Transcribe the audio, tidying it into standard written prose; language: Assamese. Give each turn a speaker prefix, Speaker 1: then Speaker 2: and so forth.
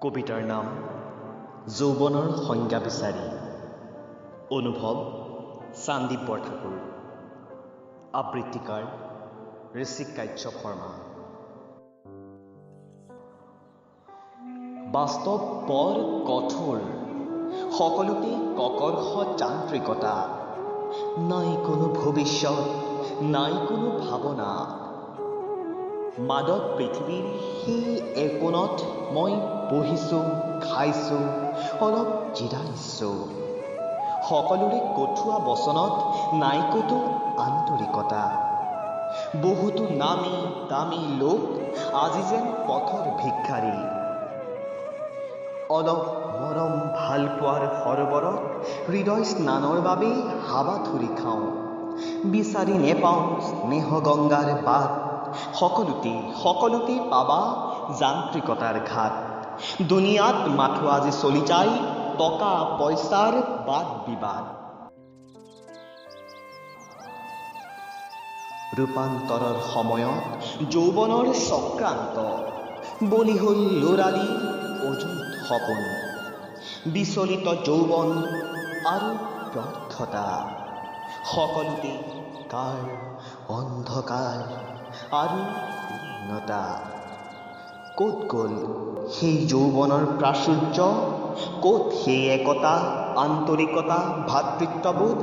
Speaker 1: কবিতাৰ নাম যৌৱনৰ সংজ্ঞা বিচাৰি। অনুভৱ সন্দীপ বৰঠাকুৰ। আবৃত্তিকাৰ ঋষিক কাশ্যপ শৰ্মা। বাস্তৱ বৰ কঠোৰ, সকলোতে ককৰ্ষ যান্ত্ৰিকতা। নাই কোনো ভৱিষ্যত, নাই কোনো ভাৱনা। মাদক পৃথিৱীৰ সেই একোণত মই বহিছোঁ, খাইছোঁ, অলপ জিৰাইছোঁ। সকলোৰে কঠুৱা বচনত নাই ক'তো আন্তৰিকতা। বহুতো নামী দামী লোক আজি যেন পথৰ ভিক্ষাৰী। অলপ মৰম ভাল পোৱাৰ সৰবৰত হৃদয় স্নানৰ বাবে হাবাথুৰি খাওঁ। বিচাৰি নেপাওঁ স্নেহ গংগাৰ বাট। সকলোতে পাবা যান্ত্ৰিকতাৰ ঘাট। দুনিয়াত মাথো আজি চলি যায় টকা পইচাৰ বাদ বিবাদ। ৰূপান্তৰৰ সময়ত যৌৱনৰ চক্ৰান্ত, বলি হ'ল ল'ৰালি অযুত সপোন। বিচলিত যৌৱন আৰু ব্যৰ্থতা, সকলোতে কাৰ অন্ধকাৰ আৰু শূন্যতা। ক'ত গ'ল সেই যৌৱনৰ প্ৰাচুৰ্য, ক'ত সেই একতা, আন্তৰিকতা, ভাতৃত্ববোধ।